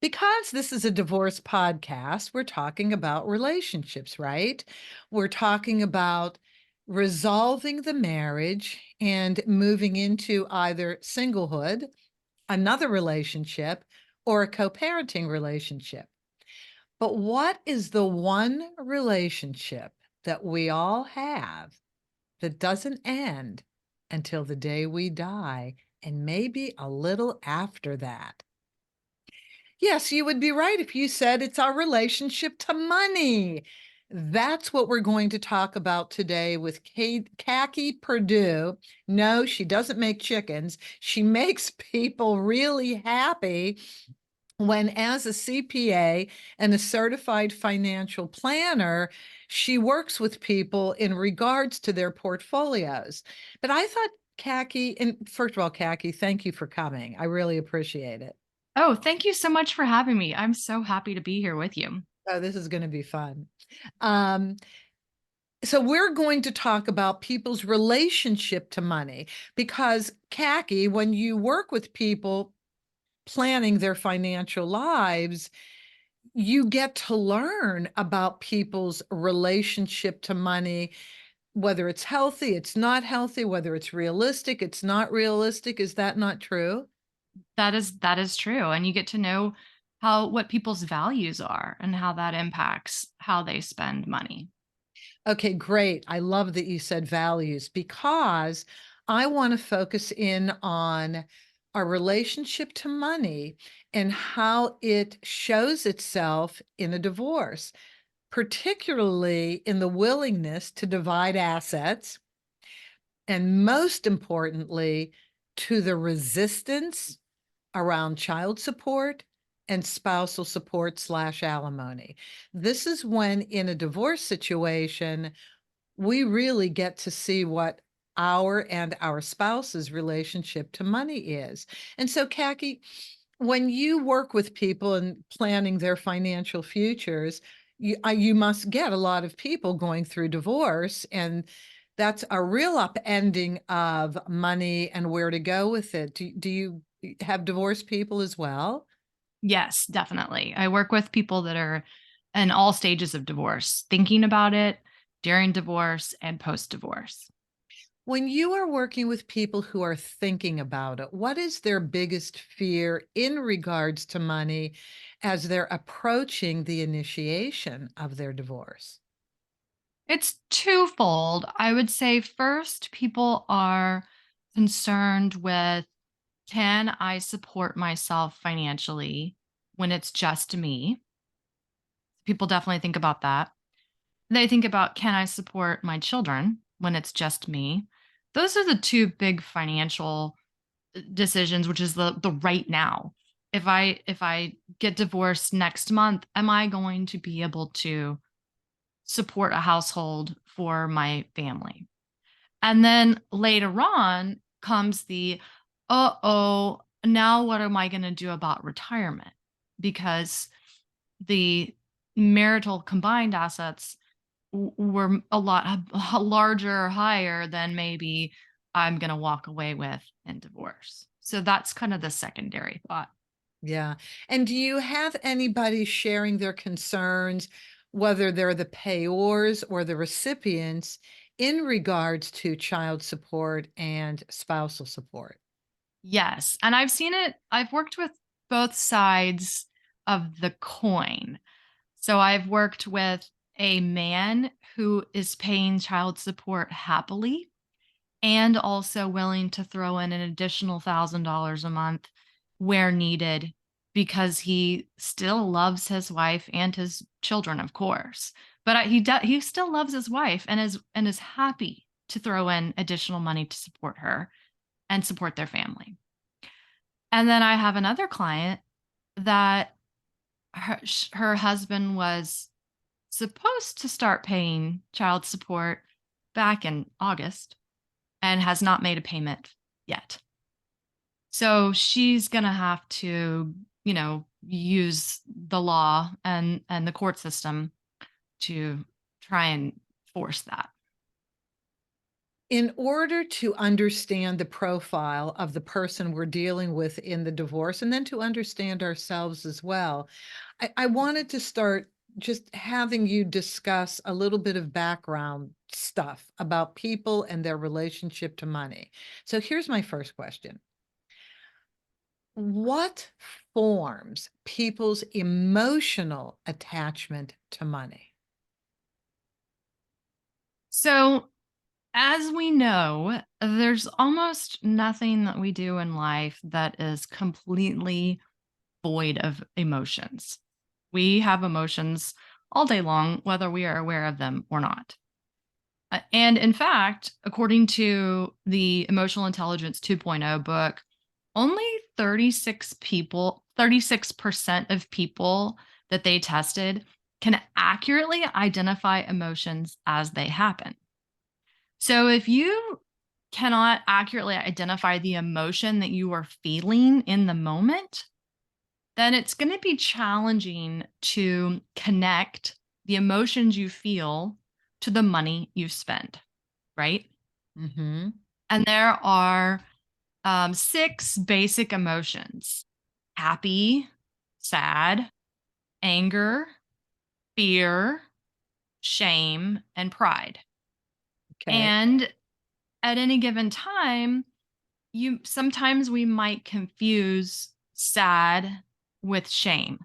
Because this is a divorce podcast, we're talking about relationships, right? We're talking about resolving the marriage and moving into either singlehood, another relationship, or a co-parenting relationship. But what is the one relationship that we all have that doesn't end until the day we die, and maybe a little after that? Yes, you would be right if you said it's our relationship to money. That's what we're going to talk about today with Kaki Perdue. No, she doesn't make chickens. She makes people really happy when, as a CPA and a certified financial planner, she works with people in regards to their portfolios. But I thought, Kaki, and first of all, Kaki, thank you for coming. I really appreciate it. Oh, thank you so much for having me. I'm so happy to be here with you. Oh, this is going to be fun. Um, so we're going to talk about people's relationship to money because, Kaki, when you work with people planning their financial lives, you get to learn about people's relationship to money, whether it's healthy, it's not healthy, whether it's realistic, it's not realistic. Is that not true? That is true, and you get to know how what people's values are and how that impacts how they spend money. Okay, great. I love that you said values because I want to focus in on our relationship to money and how it shows itself in a divorce, particularly in the willingness to divide assets, and most importantly, to the resistance around child support and spousal support slash alimony. This is when, in a divorce situation, we really get to see what our and our spouse's relationship to money is. And so, Kaki, when you work with people and planning their financial futures, you must get a lot of people going through divorce, and that's a real upending of money and where to go with it. Do you have divorced people as well? Yes, definitely. I work with people that are in all stages of divorce, thinking about it during divorce and post-divorce. When you are working with people who are thinking about it, what is their biggest fear in regards to money as they're approaching the initiation of their divorce? It's twofold. I would say first, people are concerned with, can I support myself financially when it's just me? People definitely think about that. They think about, can I support my children when it's just me? Those are the two big financial decisions, which is the right now. If I get divorced next month, am I going to be able to support a household for my family? And then later on comes the, uh-oh, now what am I going to do about retirement? Because the marital combined assets were a lot larger or higher than maybe I'm going to walk away with in divorce. So that's kind of the secondary thought. Yeah. And do you have anybody sharing their concerns, whether they're the payors or the recipients, in regards to child support and spousal support? Yes. And I've seen it, I've worked with both sides of the coin. So I've worked with a man who is paying child support happily and also willing to throw in an additional $1,000 a month where needed because he still loves his wife and his children, of course. But he still loves his wife and is happy to throw in additional money to support her and support their family. And then I have another client that her husband was supposed to start paying child support back in August and has not made a payment yet. So she's going to have to, use the law and the court system to try and force that. In order to understand the profile of the person we're dealing with in the divorce, and then to understand ourselves as well, I wanted to start just having you discuss a little bit of background stuff about people and their relationship to money. So here's my first question. What forms people's emotional attachment to money? So, as we know, there's almost nothing that we do in life that is completely void of emotions. We have emotions all day long, whether we are aware of them or not. And in fact, according to the Emotional Intelligence 2.0 book, only 36% of people that they tested can accurately identify emotions as they happen. So if you cannot accurately identify the emotion that you are feeling in the moment, then it's going to be challenging to connect the emotions you feel to the money you spend, right? Mm-hmm. And there are six basic emotions: happy, sad, anger, fear, shame, and pride. Okay. And at any given time, you sometimes we might confuse sad with shame,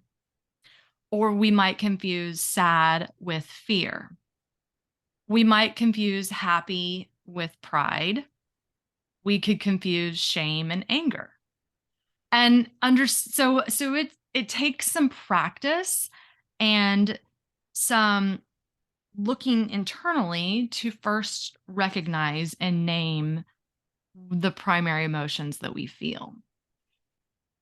or we might confuse sad with fear. We might confuse happy with pride. We could confuse shame and anger. And it takes some practice and some looking internally to first recognize and name the primary emotions that we feel.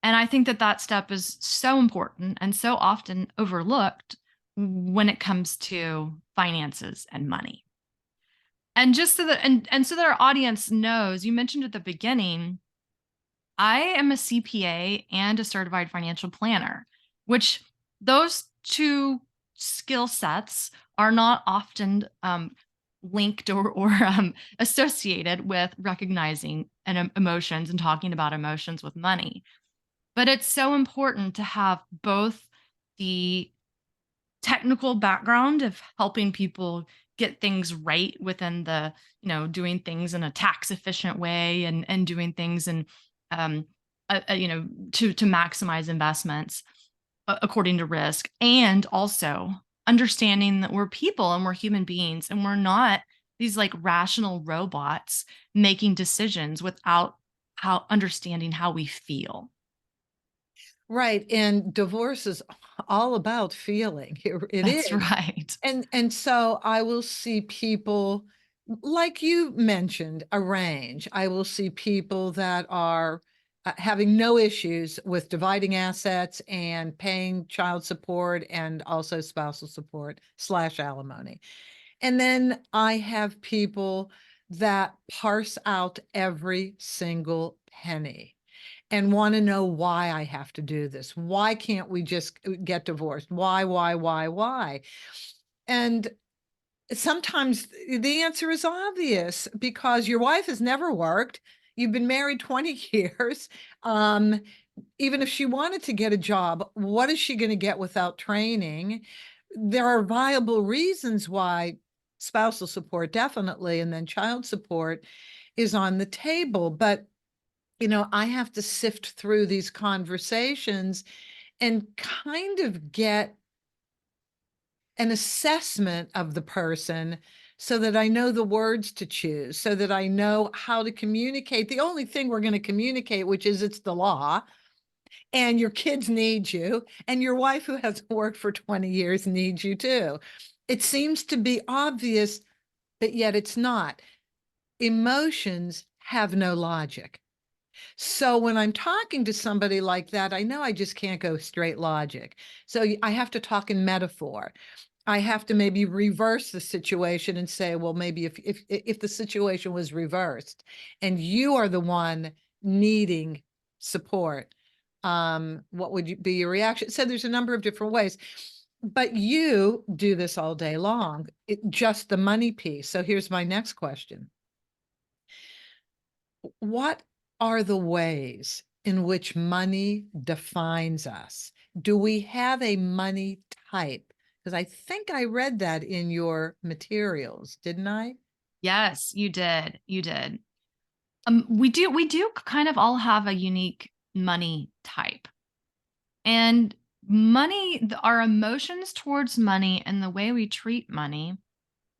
And I think that that step is so important and so often overlooked when it comes to finances and money. And just so that and so that our audience knows, you mentioned at the beginning, I am a CPA and a certified financial planner, which those two skill sets are not often linked or associated with recognizing emotions and talking about emotions with money. But it's so important to have both the technical background of helping people get things right within the, doing things in a tax efficient way and doing things in um to maximize investments according to risk, and also understanding that we're people and we're human beings and we're not these like rational robots making decisions without how understanding how we feel. Right, and divorce is all about feeling. It That's is. right. And so I will see people, like you mentioned, a range. I will see people that are having no issues with dividing assets and paying child support and also spousal support slash alimony. And then I have people that parse out every single penny and want to know why I have to do this. Why can't we just get divorced? Why? And sometimes the answer is obvious because your wife has never worked. You've been married 20 years. Um, Even if she wanted to get a job, what is she going to get without training? There are viable reasons why spousal support, definitely, and then child support is on the table. But I have to sift through these conversations and kind of get an assessment of the person so that I know the words to choose, so that I know how to communicate. The only thing we're going to communicate, which is it's the law, and your kids need you, and your wife who hasn't worked for 20 years needs you too. It seems to be obvious, but yet it's not. Emotions have no logic. So when I'm talking to somebody like that, I know I just can't go straight logic. So I have to talk in metaphor. I have to maybe reverse the situation and say, well, maybe if the situation was reversed and you are the one needing support, what would be your reaction? So there's a number of different ways. But you do this all day long, just the money piece. So here's my next question. what are the ways in which money defines us? Do we have a money type? Because I think I read that in your materials, didn't I? Yes, you did. You did. We do kind of all have a unique money type. And our emotions towards money and the way we treat money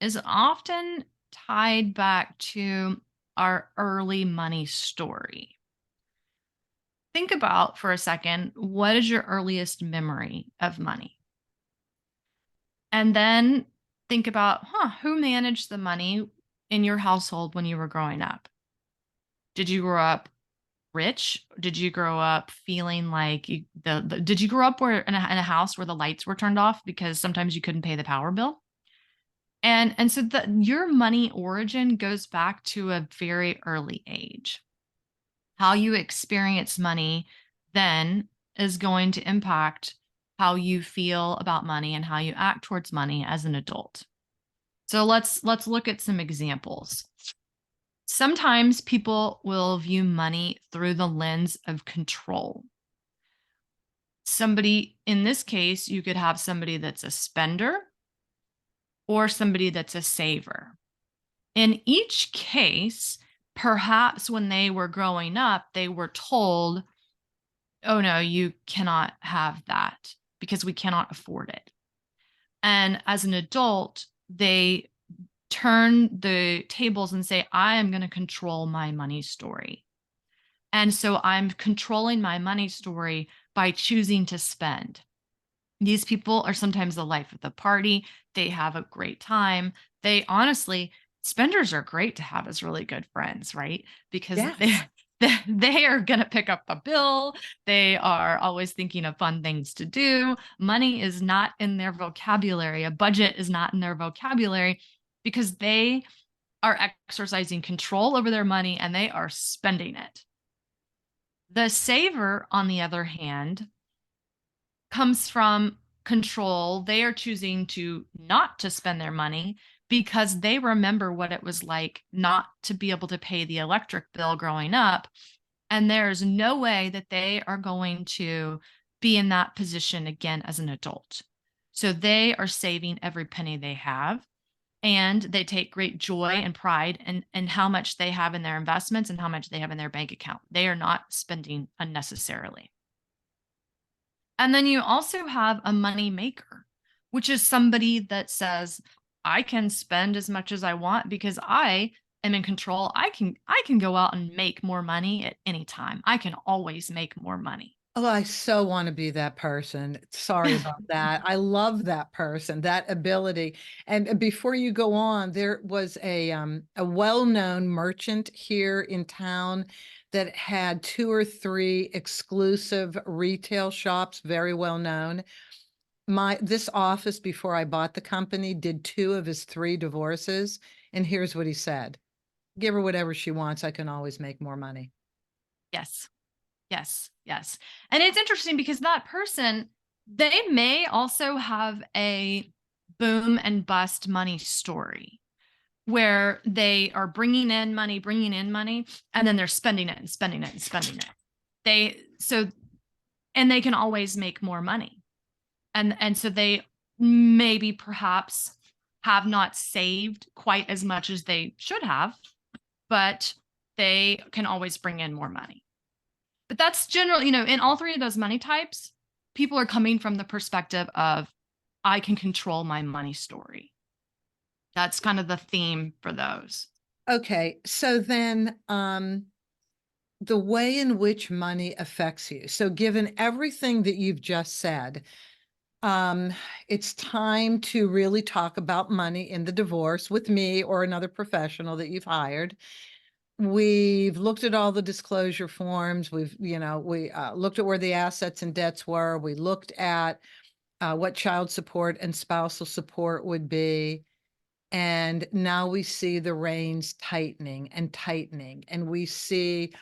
is often tied back to our early money story. Think about for a second, what is your earliest memory of money? And then think about, who managed the money in your household when you were growing up? Did you grow up rich? Did you grow up feeling like did you grow up where in a house where the lights were turned off because sometimes you couldn't pay the power bill? And so your money origin goes back to a very early age. How you experience money then is going to impact how you feel about money and how you act towards money as an adult. So let's look at some examples. Sometimes people will view money through the lens of control. Somebody, in this case, you could have somebody that's a spender or somebody that's a saver. In each case, perhaps when they were growing up, they were told, oh no, you cannot have that because we cannot afford it. And as an adult, they turn the tables and say, I am going to control my money story. And so I'm controlling my money story by choosing to spend. These people are sometimes the life of the party. They have a great time. They honestly, spenders are great to have as really good friends, right? Because they Yes. they are going to pick up a bill. They are always thinking of fun things to do. Money is not in their vocabulary. A budget is not in their vocabulary because they are exercising control over their money and they are spending it. The saver, on the other hand, comes from control. They are choosing to not to spend their money because they remember what it was like not to be able to pay the electric bill growing up. And there's no way that they are going to be in that position again as an adult. So they are saving every penny they have. And they take great joy and pride in how much they have in their investments and how much they have in their bank account. They are not spending unnecessarily. And then you also have a money maker, which is somebody that says, I can spend as much as I want because I am in control. I can go out and make more money at any time. I can always make more money. Oh, I so want to be that person. Sorry about that. I love that person, that ability. And before you go on, there was a well-known merchant here in town that had two or three exclusive retail shops, very well known. This office before I bought the company did two of his three divorces, and here's what he said. Give her whatever she wants. I can always make more money. Yes. Yes. Yes. And it's interesting because that person, they may also have a boom and bust money story where they are bringing in money, and then they're spending it and spending it and spending it. And they can always make more money. And so they maybe perhaps have not saved quite as much as they should have, but they can always bring in more money. But that's generally, in all three of those money types, people are coming from the perspective of I can control my money story. That's kind of the theme for those. Okay, so then the way in which money affects you. So given everything that you've just said, um, it's time to really talk about money in the divorce with me or another professional that you've hired. We've looked at all the disclosure forms. We looked at where the assets and debts were. We looked at what child support and spousal support would be. And now we see the reins tightening and tightening. And we see,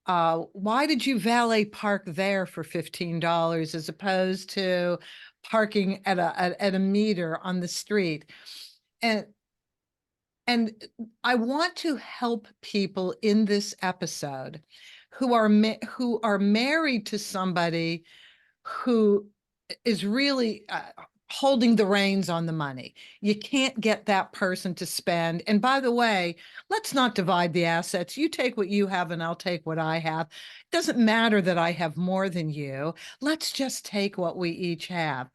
why did you valet park there for $15 as opposed to parking at a meter on the street? And And I want to help people in this episode who are married to somebody who is really holding the reins on the money. You can't get that person to spend. And by the way, let's not divide the assets. You take what you have and I'll take what I have. It doesn't matter that I have more than you. Let's just take what we each have.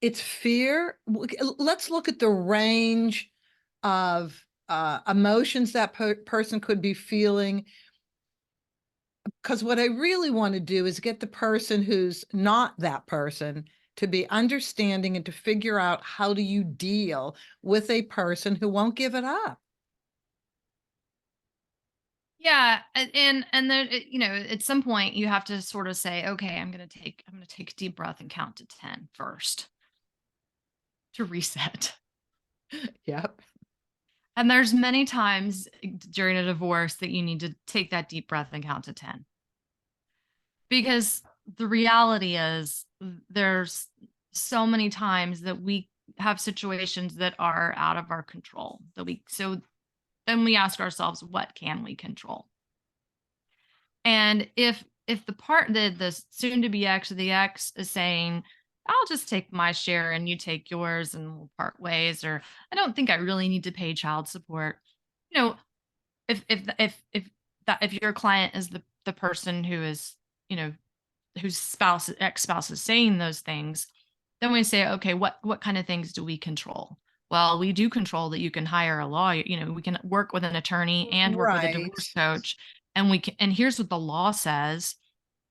It's fear. Let's look at the range of emotions that person could be feeling, because what I really want to do is get the person who's not that person to be understanding and to figure out how do you deal with a person who won't give it up. Yeah, and there, at some point you have to sort of say, okay, I'm gonna take a deep breath and count to 10 first to reset. Yep. And there's many times during a divorce that you need to take that deep breath and count to 10. Because the reality is there's so many times that we have situations that are out of our control. So then we ask ourselves, what can we control? And if the soon to be ex or the ex is saying, I'll just take my share and you take yours and we'll part ways, or I don't think I really need to pay child support. You know, if your client is the person who is, you know, whose ex-spouse is saying those things, then we say, okay, what kind of things do we control? Well, we do control that you can hire a lawyer, we can work with an attorney and work with a Right. divorce coach, and we can, and here's what the law says,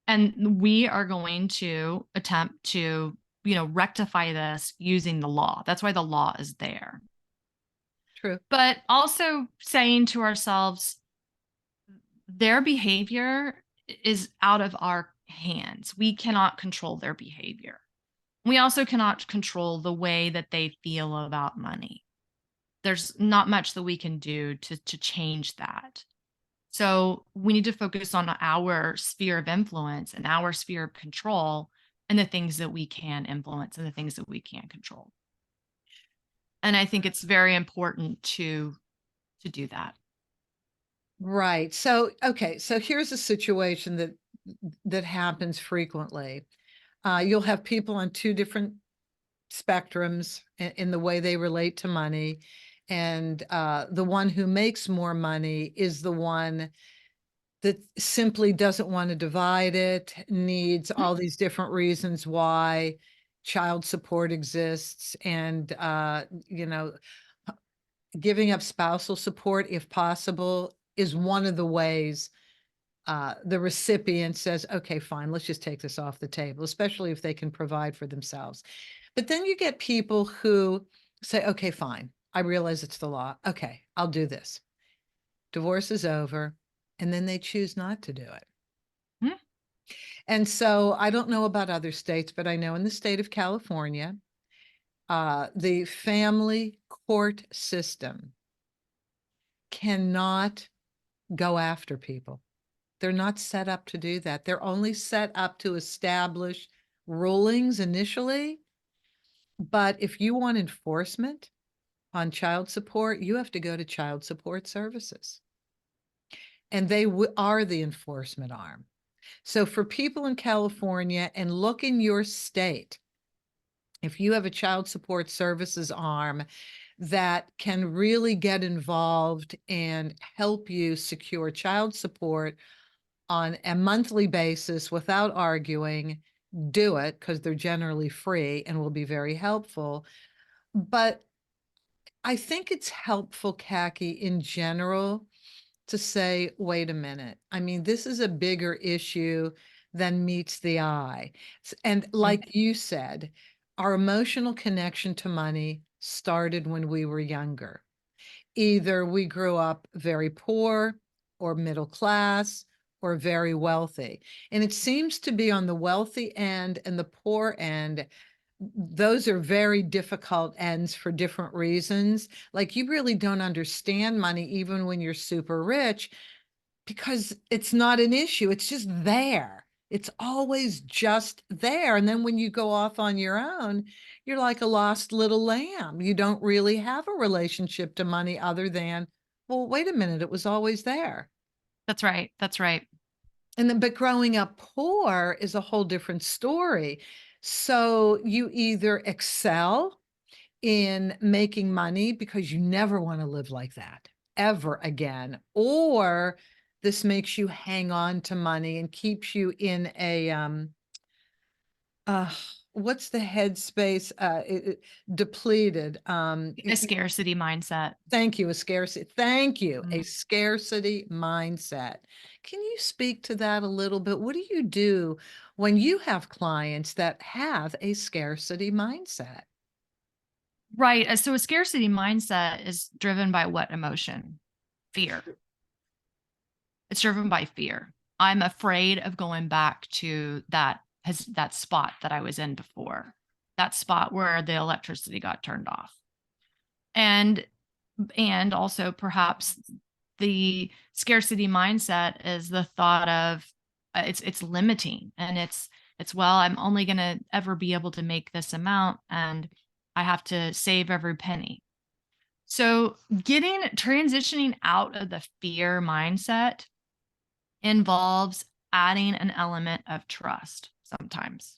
and we are going to attempt to, rectify this using the law. That's why the law is there. True. But also saying to ourselves, their behavior is out of our hands. We cannot control their behavior. We also cannot control the way that they feel about money. There's not much that we can do to change that. So we need to focus on our sphere of influence and our sphere of control and the things that we can influence and the things that we can control. And I think it's very important to do that. Right. So, okay. So here's a situation that happens frequently. You'll have people on two different spectrums in the way they relate to money. And the one who makes more money is the one that simply doesn't want to divide it, needs Mhm. all these different reasons why child support exists, and giving up spousal support if possible is one of the ways the recipient says, okay, fine, let's just take this off the table, especially if they can provide for themselves. But then you get people who say, okay, fine, I realize it's the law. Okay, I'll do this. Divorce is over. And then they choose not to do it. Mhm. And so I don't know about other states, but I know in the state of California, the family court system cannot go after people. They're not set up to do that. They're only set up to establish rulings initially. But if you want enforcement on child support, you have to go to child support services. And they are the enforcement arm. So for people in California, and look in your state, if you have a child support services arm that can really get involved and help you secure child support on a monthly basis without arguing, do it, because they're generally free and will be very helpful. But I think it's helpful, Kaki, in general, to say, wait a minute. I mean, this is a bigger issue than meets the eye. And Mhm. like you said, our emotional connection to money started when we were younger. Either we grew up very poor or middle class or very wealthy. And it seems to be on the wealthy end and the poor end. Those are very difficult ends for different reasons. Like you really don't understand money even when you're super rich because it's not an issue. It's just there. It's always just there, and then when you go off on your own, you're like a lost little lamb. You don't really have a relationship to money other than, "Well, wait a minute, it was always there." That's right. That's right. And then but growing up poor is a whole different story. So, you either excel in making money because you never wanna live like that ever again, or this makes you hang on to money and keeps you in a, uh, what's the headspace? Depleted, A scarcity mindset. thank you, a scarcity thank you, a Mhm. scarcity mindset. Can you speak to that a little bit? What do you do when you have clients that have a scarcity mindset? Right. So a scarcity mindset is driven by what emotion? Fear. It's driven by fear. I'm afraid of going back to that spot that I was in before. That spot where the electricity got turned off. And also perhaps the scarcity mindset is the thought of it's limiting, and it's well, I'm only going to ever be able to make this amount, and I have to save every penny. So getting transitioning out of the fear mindset involves adding an element of trust sometimes.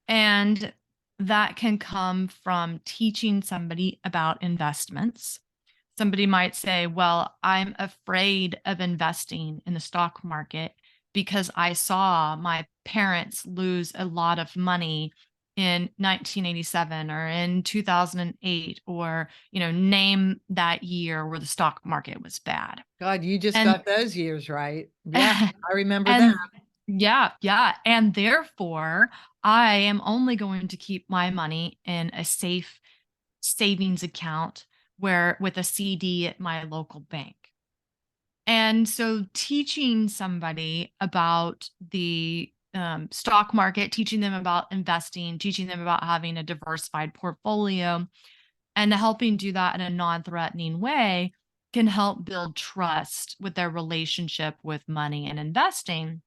And that can come from teaching somebody about investments. Somebody might say, "Well, I'm afraid of investing in the stock market because I saw my parents lose a lot of money in 1987 or in 2008, or, name that year where the stock market was bad." God, you just And got those years right. Yeah, I remember that. and yeah, yeah. And therefore, I am only going to keep my money in a safe savings account where with a CD at my local bank. And so teaching somebody about the stock market, teaching them about investing, teaching them about having a diversified portfolio, and helping do that in a non threatening way can help build trust with their relationship with money and investing,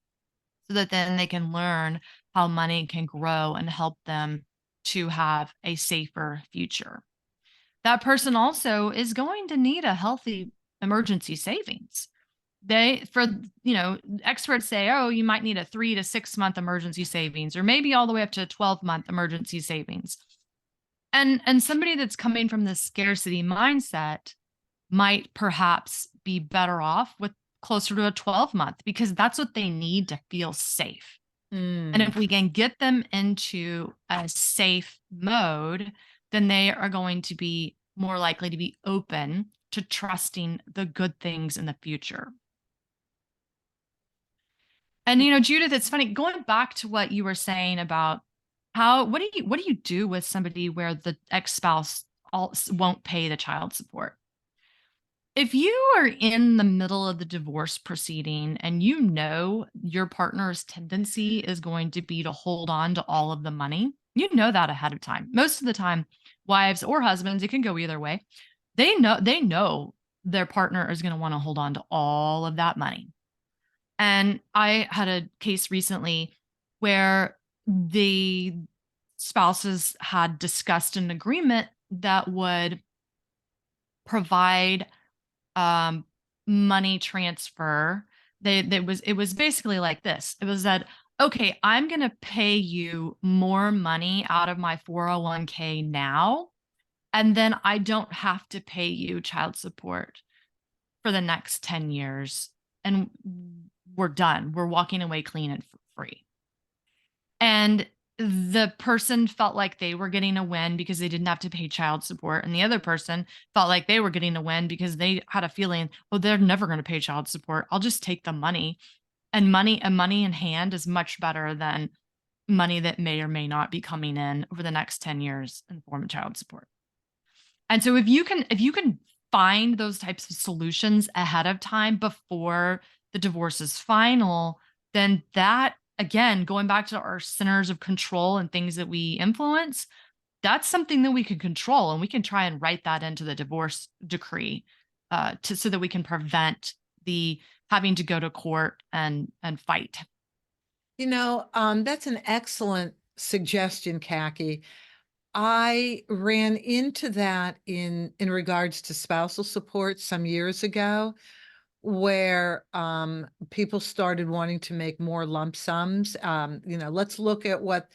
so that then they can learn how money can grow and help them to have a safer future. That person also is going to need a healthy emergency savings. They, for, experts say, oh, you might need a 3 to 6 month emergency savings, or maybe all the way up to a 12-month emergency savings. And somebody that's coming from this scarcity mindset might perhaps be better off with closer to a 12-month, because that's what they need to feel safe. And Mm. if we can get them into a safe mode, then they are going to be more likely to be open to trusting the good things in the future. And Judith, it's funny going back to what you were saying about how what do you do with somebody where the ex-spouse won't pay the child support? If you are in the middle of the divorce proceeding and you know your partner's tendency is going to be to hold on to all of the money, you know that ahead of time. Most of the time, wives or husbands, it can go either way. They know their partner is going to want to hold on to all of that money. And I had a case recently where the spouses had discussed an agreement that would provide um money transfer. It was basically like this. It was that, okay, I'm going to pay you more money out of my 401k now, and then I don't have to pay you child support for the next 10 years, and we're done. We're walking away clean and free. And the person felt like they were getting a win because they didn't have to pay child support. And the other person felt like they were getting a win because they had a feeling, oh, they're never going to pay child support. I'll just take the money. And money in hand is much better than money that may or may not be coming in over the next 10 years in the form of child support. And so if you can find those types of solutions ahead of time before the divorce is final, then that, again, going back to our centers of control and things that we influence, that's something that we can control, and we can try and write that into the divorce decree, so that we can prevent the having to go to court and fight. That's an excellent suggestion, Kaki. I ran into that in regards to spousal support some years ago, where people started wanting to make more lump sums. Let's look at what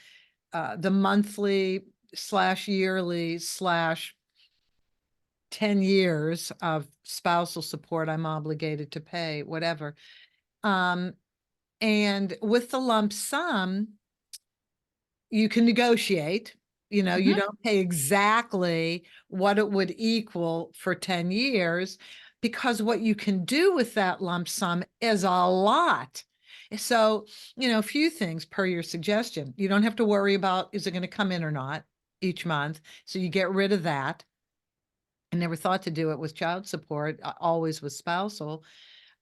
the monthly slash yearly slash 10 years of spousal support I'm obligated to pay, whatever. Um, and with the lump sum, you can negotiate. You Mhm. don't pay exactly what it would equal for 10 years, because what you can do with that lump sum is a lot. So, a few things per your suggestion. You don't have to worry about, is it going to come in or not each month? So you get rid of that. I never thought to do it with child support, always with spousal.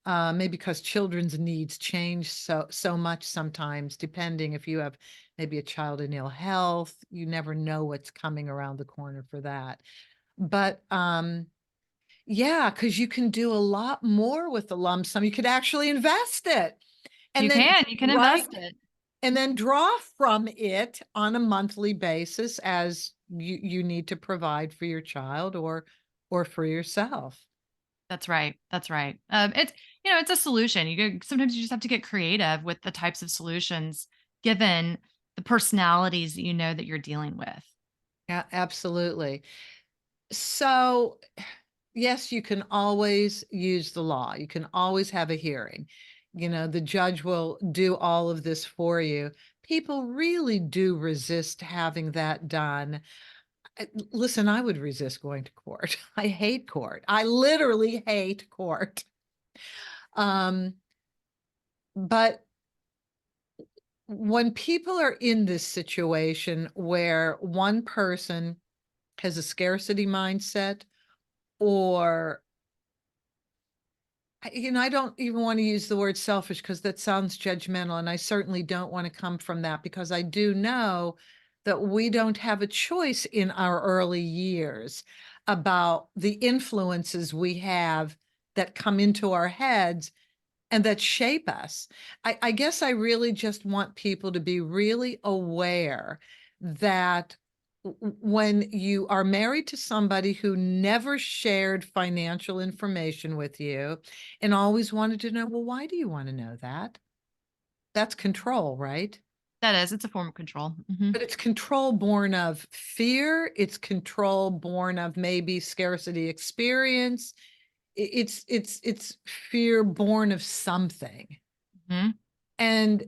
Maybe because children's needs change so much sometimes, depending if you have maybe a child in ill health, you never know what's coming around the corner for that. But yeah, because you can do a lot more with the lump sum. You could actually invest it and then You can right invest it. and then draw from it on a monthly basis as you need to provide for your child or for yourself. That's right. That's right. It's a solution. Sometimes you just have to get creative with the types of solutions given the personalities that you know that you're dealing with. Yeah, absolutely. So, yes, you can always use the law. You can always have a hearing. The judge will do all of this for you. People really do resist having that done. Listen, I would resist going to court. I hate court. I literally hate court. Um, but when people are in this situation where one person has a scarcity mindset, or I don't even want to use the word selfish because that sounds judgmental. And I certainly don't want to come from that, because I do know that we don't have a choice in our early years about the influences we have that come into our heads and that shape us. I guess I really just want people to be really aware that when you are married to somebody who never shared financial information with you and always wanted to know, well, why do you want to know that? That's control, right? It's a form of control. But it's control born of fear. It's control born of maybe scarcity experience. It's fear born of something. Hmm. And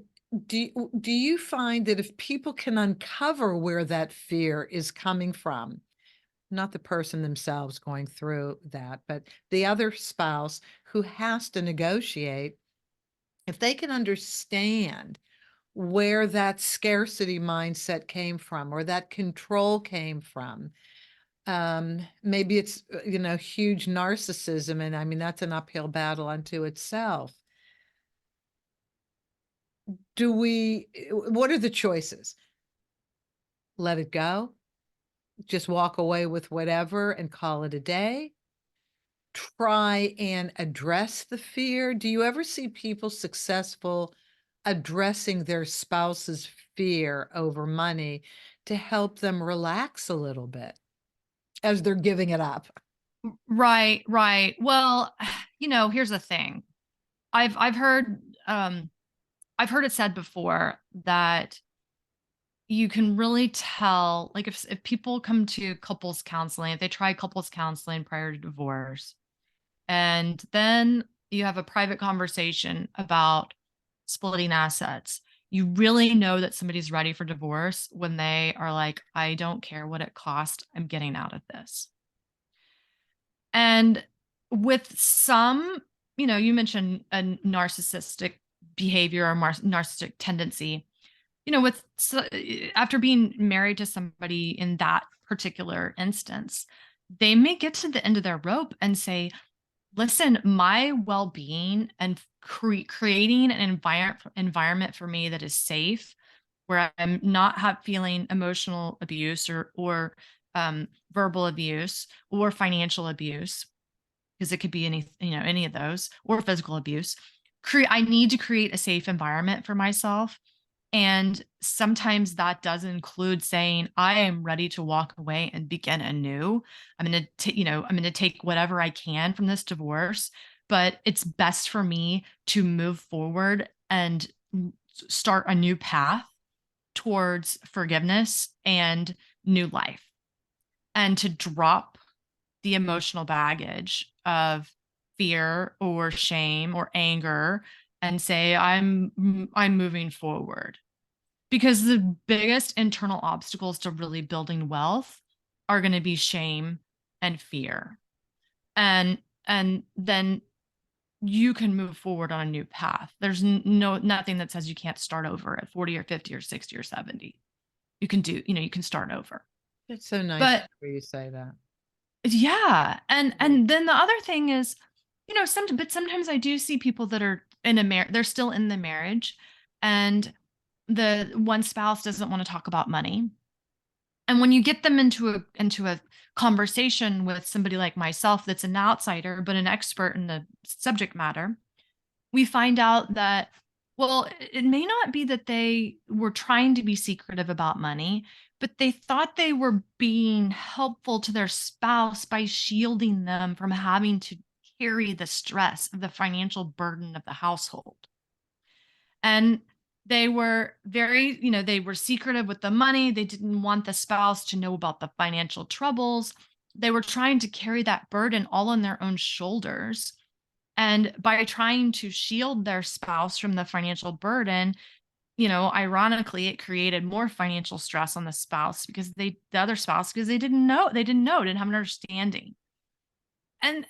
do you find that if people can uncover where that fear is coming from, not the person themselves going through that, but the other spouse who has to negotiate, if they can understand where that scarcity mindset came from or that control came from, maybe it's, huge narcissism. And I mean, that's an uphill battle unto itself. What are the choices? Let it go, just walk away with whatever and call it a day, try and address the fear. Do you ever see people successful addressing their spouse's fear over money to help them relax a little bit as they're giving it up? Right, right. Well, here's the thing. I've heard I've heard it said before that you can really tell, like, if people come to couples counseling, if they try couples counseling prior to divorce, and then you have a private conversation about splitting assets, you really know that somebody's ready for divorce when they are like, I don't care what it costs, I'm getting out of this. And with some, you mentioned a narcissistic behavior or narcissistic tendency. After being married to somebody in that particular instance, they may get to the end of their rope and say, listen, my well-being and creating an environment for me that is safe, where I'm not feeling emotional abuse or verbal abuse or financial abuse, because it could be any of those, or physical abuse. I need to create a safe environment for myself. And sometimes that does include saying, I am ready to walk away and begin anew. I'm going to take whatever I can from this divorce, but it's best for me to move forward and start a new path towards forgiveness and new life, and to drop the emotional baggage of fear or shame or anger and say, I'm moving forward. Because the biggest internal obstacles to really building wealth are going to be shame and fear. And and then you can move forward on a new path. There's nothing that says you can't start over at 40 or 50 or 60 or 70. You can start over. It's so nice to But hear you say that. yeah, Right. and then the other thing is, sometimes I do see people that are in a they're still in the marriage, and the one spouse doesn't want to talk about money. And when you get them into a conversation with somebody like myself that's an outsider but an expert in the subject matter, we find out that, well, it may not be that they were trying to be secretive about money, but they thought they were being helpful to their spouse by shielding them from having to carry the stress of the financial burden of the household. And they were secretive with the money. They didn't want the spouse to know about the financial troubles. They were trying to carry that burden all on their own shoulders. And by trying to shield their spouse from the financial burden, ironically, it created more financial stress on the spouse the other spouse, because didn't have an understanding. And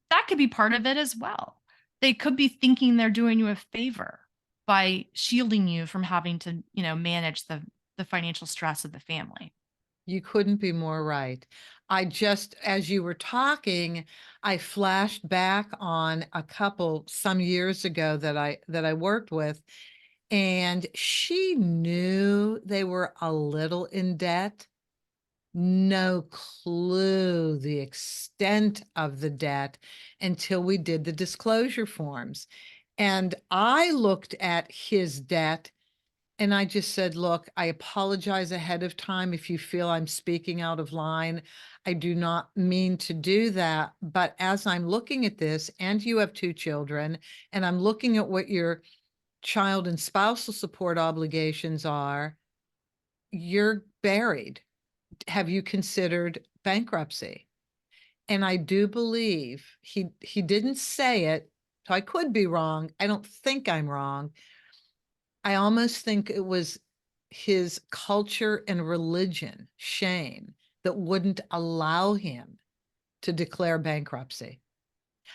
that could be part of it as well. They could be thinking they're doing you a favor by shielding you from having to, manage the financial stress of the family. You couldn't be more right. I just, as you were talking, I flashed back on a couple some years ago that I worked with, and she knew they were a little in debt. No clue the extent of the debt until we did the disclosure forms. And I looked at his debt and I just said, look, I apologize ahead of time if you feel I'm speaking out of line. I do not mean to do that. But as I'm looking at this, and you have two children, and I'm looking at what your child and spousal support obligations are, you're buried. Have you considered bankruptcy? And I do believe he didn't say it, so I could be wrong. I don't think I'm wrong. I almost think it was his culture and religion, shame, that wouldn't allow him to declare bankruptcy.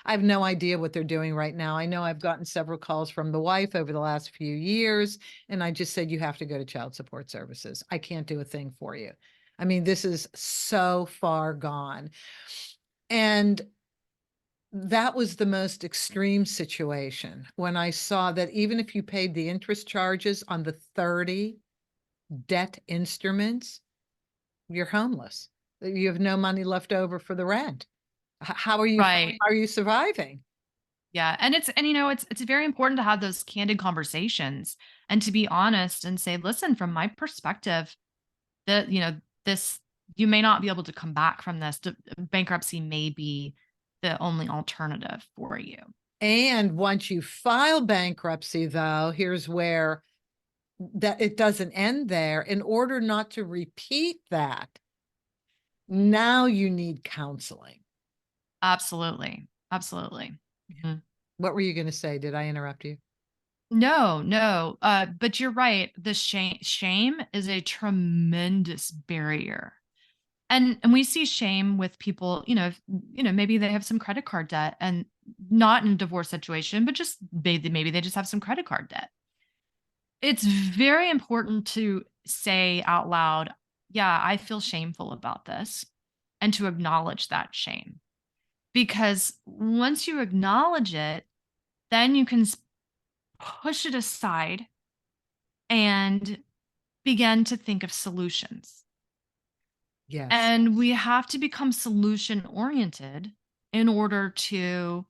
I have no idea what they're doing right now. I know I've gotten several calls from the wife over the last few years, and I just said, you have to go to child support services. I can't do a thing for you. I mean, this is so far gone. And that was the most extreme situation when I saw that even if you paid the interest charges on the 30 debt instruments, you're homeless. You have no money left over for the rent. Right. How are you surviving? Yeah. And it's very important to have those candid conversations and to be honest and say, listen, from my perspective, that, this, you may not be able to come back from this. Bankruptcy may be the only alternative for you. And once you file bankruptcy, though, here's where that it doesn't end there. In order not to repeat that, now you need counseling. Absolutely. Absolutely. Mhm. What were you going to say? Did I interrupt you? No, no. But you're right. The shame is a tremendous barrier. And we see shame with people, maybe they have some credit card debt, and not in a divorce situation, but just maybe they just have some credit card debt. It's very important to say out loud, yeah, I feel shameful about this, and to acknowledge that shame. Because once you acknowledge it, then you can push it aside and begin to think of solutions. Yes. And we have to become solution oriented in order to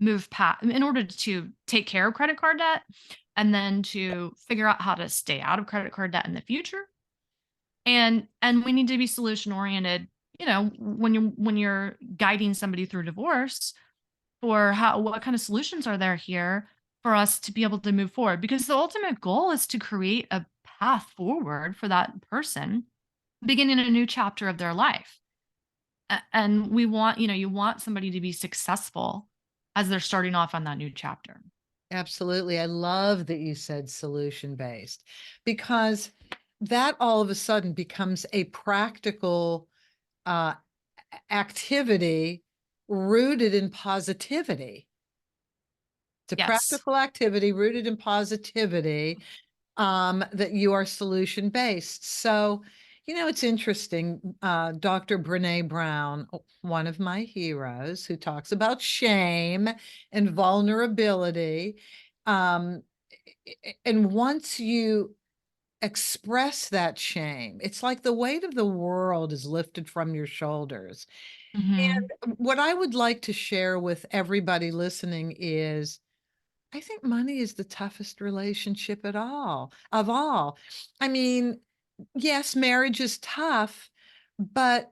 in order to take care of credit card debt, and then to figure out how to stay out of credit card debt in the future. And we need to be solution oriented, when you're guiding somebody through divorce, for how what kind of solutions are there here for us to be able to move forward, because the ultimate goal is to create a path forward for that person beginning a new chapter of their life. And we want, you want somebody to be successful as they're starting off on that new chapter. Absolutely. I love that you said solution based because that all of a sudden becomes a practical uh, activity rooted in positivity. It's a Yes. practical activity rooted in positivity, that you are solution based. So, it's interesting. Dr. Brene Brown, one of my heroes, who talks about shame and vulnerability. Um, and once you express that shame, it's like the weight of the world is lifted from your shoulders. Hmm. And what I would like to share with everybody listening is I think money is the toughest relationship at all of all. I mean, yes, marriage is tough, but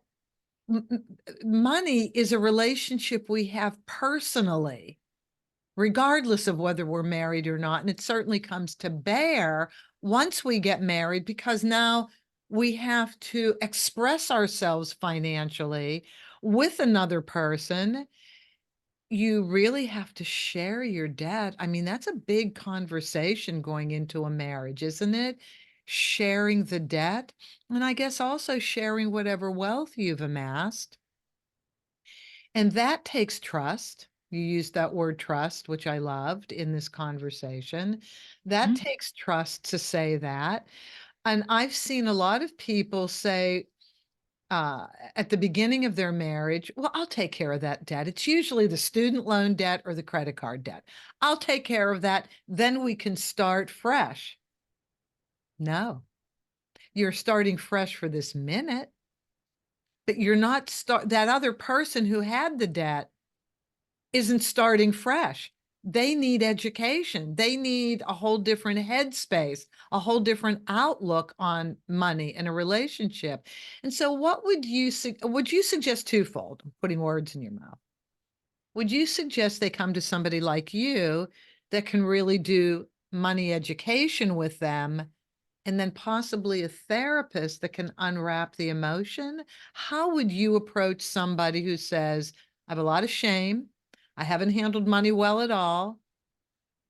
money is a relationship we have personally, regardless of whether we're married or not. And it certainly comes to bear once we get married because now we have to express ourselves financially with another person. You really have to share your debt. I mean, that's a big conversation going into a marriage, isn't it? Sharing the debt, and I guess also sharing whatever wealth you've amassed. And that takes trust. You used that word trust, which I loved in this conversation. That takes trust to say that. And I've seen a lot of people say, uh, at the beginning of their marriage, well, I'll take care of that debt. It's usually the student loan debt or the credit card debt. I'll take care of that. Then we can start fresh. No, you're starting fresh for this minute, but you're not that other person who had the debt isn't starting fresh. They need education. They need a whole different headspace, a whole different outlook on money and a relationship. And so what would you suggest twofold? I'm putting words in your mouth. Would you suggest they come to somebody like you that can really do money education with them and then possibly a therapist that can unwrap the emotion? How would you approach somebody who says, I have a lot of shame. I haven't handled money well at all.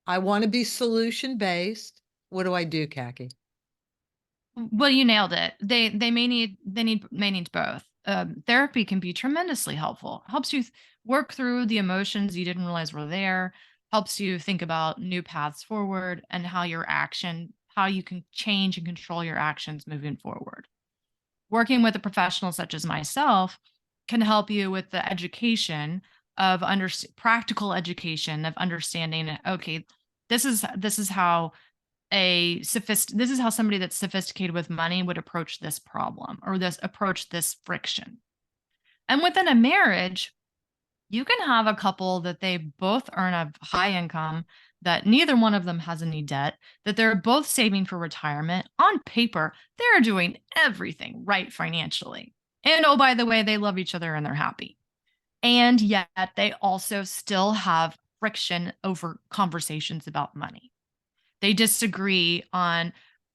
I want to be solution based. What do I do, Kaki? Well, you nailed it. They may need both. Therapy can be tremendously helpful. Helps you work through the emotions you didn't realize were there. Helps you think about new paths forward and how you can change and control your actions moving forward. Working with a professional such as myself can help you with the education of practical education of understanding. Okay, this is how this is how somebody that's sophisticated with money would approach this problem or this friction. And within a marriage, you can have a couple that they both earn a high income, that neither one of them has any debt, that they're both saving for retirement. On paper, they're doing everything right financially. And oh, by the way, they love each other and they're happy. And yet they also still have friction over conversations about money. They disagree on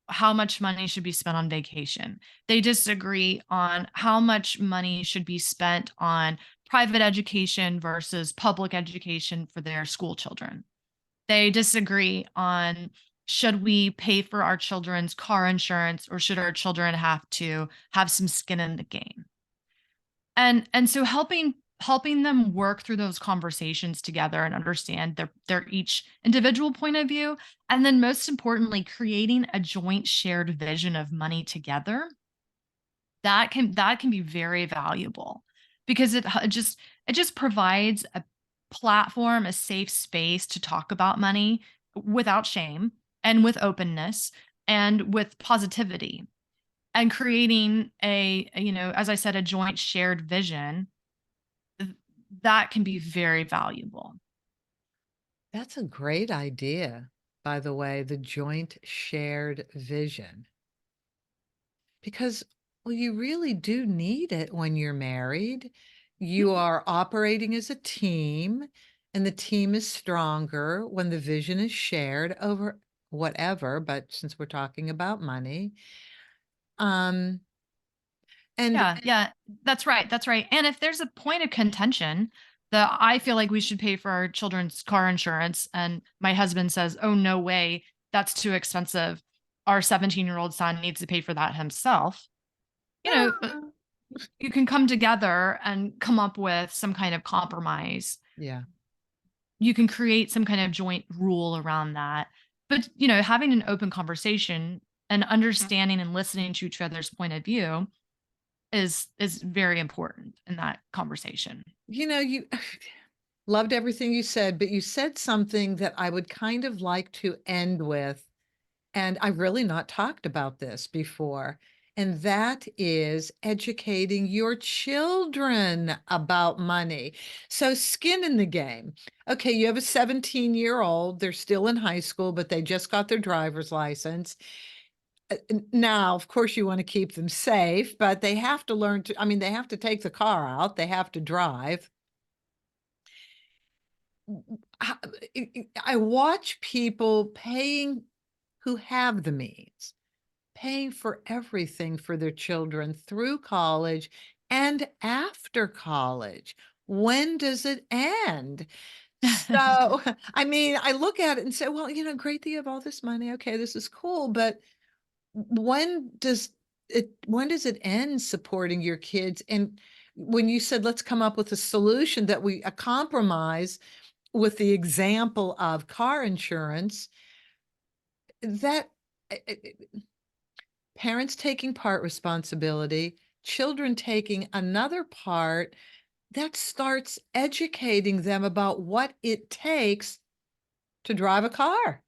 how much money should be spent on vacation. They disagree on how much money should be spent on private education versus public education for their school children. They disagree on, should we pay for our children's car insurance or should our children have to have some skin in the game? And so helping them work through those conversations together and understand their each individual point of view, and then most importantly creating a joint shared vision of money together, that can be very valuable, because it just provides a platform, a safe space to talk about money without shame and with openness and with positivity, and creating as I said, a joint shared vision. th- that can be very valuable. That's a great idea. by the way, the joint shared vision. Because, well, you really do need it when you're married. You are operating as a team, and the team is stronger when the vision is shared over whatever, but since we're talking about money, um, and Yeah, yeah, that's right, that's right. And if there's a point of contention that I feel like we should pay for our children's car insurance, and my husband says, "Oh, no way, that's too expensive. Our 17-year-old son needs to pay for that himself." You know, Ah, you can come together and come up with some kind of compromise. yeah. You can create some kind of joint rule around that. But, having an open conversation and understanding and listening to each other's point of view is very important in that conversation. You loved everything you said, but you said something that I would kind of like to end with. And I've really not talked about this before. And that is educating your children about money. So, skin in the game. Okay, you have a 17-year-old, they're still in high school, but they just got their driver's license. Now, of course, you want to keep them safe, but they have to learn to, I mean, they have to take the car out, they have to drive. I I watch people paying who have the means paying for everything for their children through college and after college. When does it end? So, I mean, I look at it and say, well, great that you have all this money. Okay, this is cool, but when does it end supporting your kids? And when you said let's come up with a solution that a compromise with the example of car insurance, that parents taking part responsibility, children taking another part, that starts educating them about what it takes to drive a car.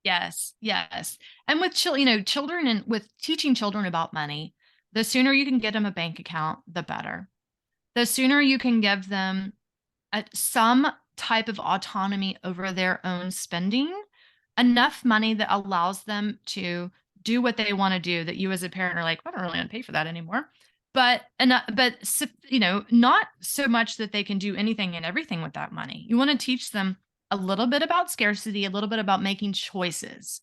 Yes, yes. And with children, and with teaching children about money, the sooner you can get them a bank account, the better. The sooner you can give them some type of autonomy over their own spending, enough money that allows them to do what they want to do, that you as a parent are like, I don't really want to pay for that anymore. Not so much that they can do anything and everything with that money. You want to teach them a little bit about scarcity, a little bit about making choices.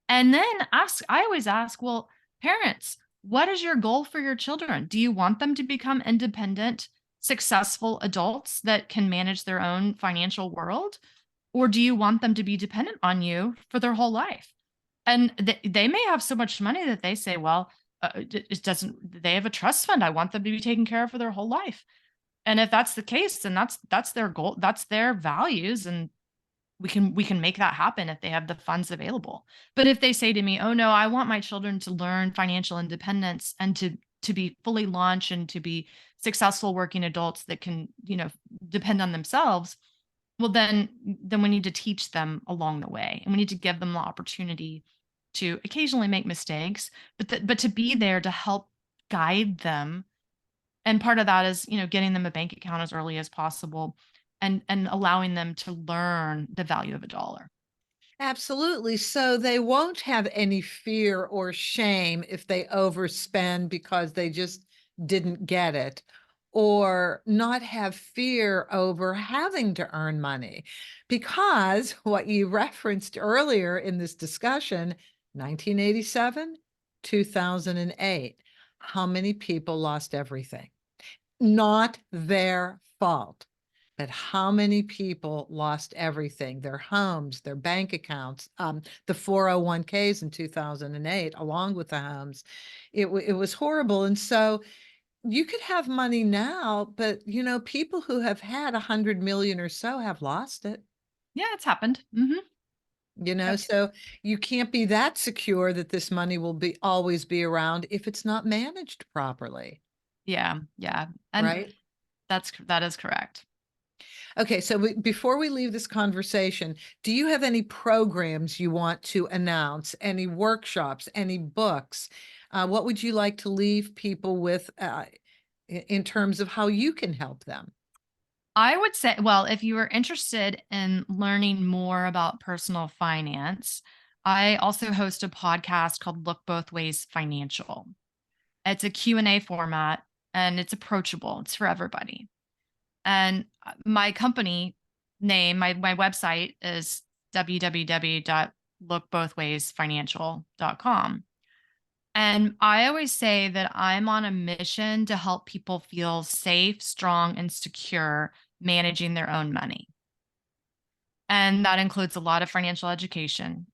And then I always ask, well, parents, what is your goal for your children? Do you want them to become independent, successful adults that can manage their own financial world? Or do you want them to be dependent on you for their whole life? And they may have so much money that they say, well, it doesn't, they have a trust fund. I want them to be taken care of for their whole life. And if that's the case, then that's their goal, that's their values, and we can make that happen if they have the funds available. But if they say to me, "Oh no, I want my children to learn financial independence and to be fully launched and to be successful working adults that can, depend on themselves," well then we need to teach them along the way, and we need to give them the opportunity to occasionally make mistakes, but to be there to help guide them. And part of that is, getting them a bank account as early as possible, and allowing them to learn the value of a dollar. Absolutely. So they won't have any fear or shame if they overspend because they just didn't get it, or not have fear over having to earn money. Because what you referenced earlier in this discussion, 1987, 2008, how many people lost everything? Not their fault. But how many people lost everything, their homes, their bank accounts, the 401ks in 2008, along with the homes. It was horrible. And so you could have money now, but people who have had 100 million or so have lost it. Yeah, it's happened. Yep. So you can't be that secure that this money will be always be around if it's not managed properly, Yeah, yeah, and right? that is correct. Okay, so before we leave this conversation, do you have any programs you want to announce? Any workshops? Any books? What would you like to leave people with in terms of how you can help them? I would say, well, if you are interested in learning more about personal finance, I also host a podcast called Look Both Ways Financial. It's a Q&A format and it's approachable. It's for everybody. And my company name, my website is www.lookbothwaysfinancial.com. And I always say that I'm on a mission to help people feel safe, strong, and secure managing their own money. And that includes a lot of financial education.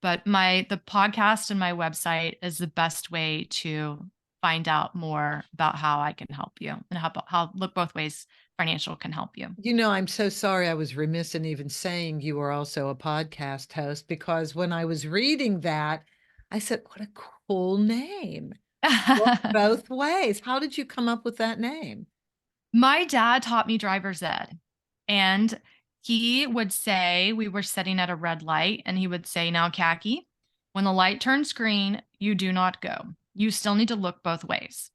But the podcast and my website is the best way to find out more about how I can help you and how Look Both Ways Financial can help you. I'm so sorry. I was remiss in even saying you were also a podcast host, because when I was reading that, I said, what a cool name. Look both ways. How did you come up with that name? My dad taught me driver's ed, and he would say, we were sitting at a red light, and he would say, "Now, Kaki, when the light turns green, you do not go. You still need to look both ways."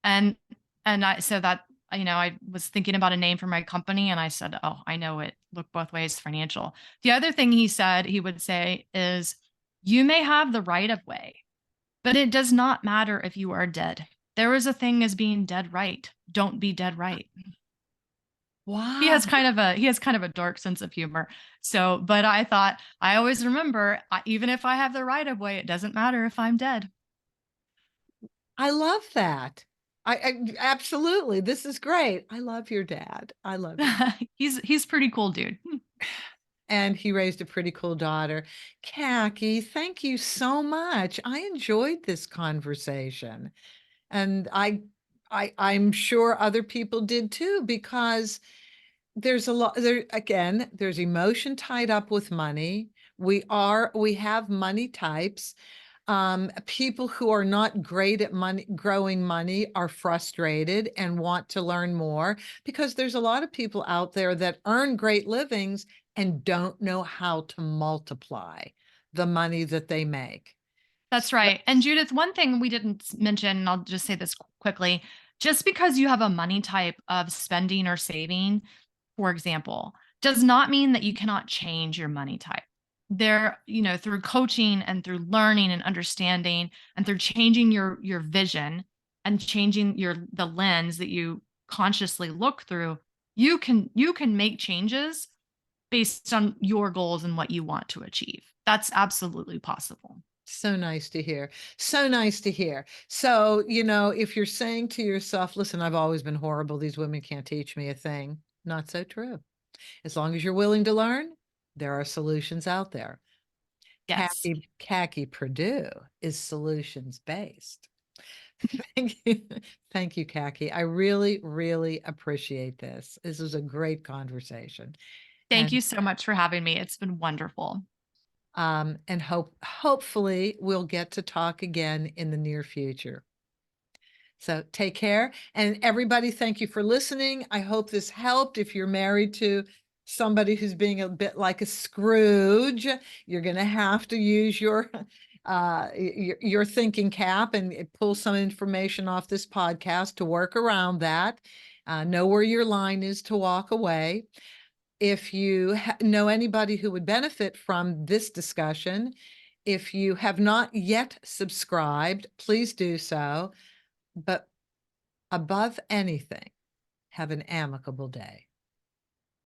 And I so that I was thinking about a name for my company, and I said, "Oh, I know it. Look Both Ways Financial." The other thing he would say is, "You may have the right of way, but it does not matter if you are dead. There is a thing as being dead right. Don't be dead right." Wow. He has kind of a dark sense of humor. So, but I thought I always remember, even if I have the right of way, it doesn't matter if I'm dead. I love that. I absolutely. This is great. I love your dad. I love your He's pretty cool dude. And he raised a pretty cool daughter. Kaki, thank you so much. I enjoyed this conversation. And I'm sure other people did too, because there's a lot there again, there's emotion tied up with money. We have money types. People who are not great at growing money are frustrated and want to learn more, because there's a lot of people out there that earn great livings and don't know how to multiply the money that they make. That's So, right. And Judith, one thing we didn't mention, and I'll just say this quickly, just because you have a money type of spending or saving, for example, does not mean that you cannot change your money type. Through coaching and through learning and understanding and through changing your vision and changing the lens that you consciously look through, you can make changes based on your goals and what you want to achieve. That's absolutely possible. so nice to hear. So nice to hear. So, if you're saying to yourself, listen, I've always been horrible. These women can't teach me a thing. Not so true. As long as you're willing to learn, there are solutions out there. Yes. Kaki Perdue is solutions based. Thank you. Thank you, Kaki. I really, really appreciate this. This was a great conversation. Thank And you so much for having me. It's been wonderful. hopefully we'll get to talk again in the near future. So take care. And everybody, thank you for listening. I hope this helped. If you're married to somebody who's being a bit like a Scrooge, you're going to have to use your thinking cap and pull some information off this podcast to work around that. Know where your line is to walk away. If you know anybody who would benefit from this discussion, if you have not yet subscribed, please do so. But above anything, have an amicable day.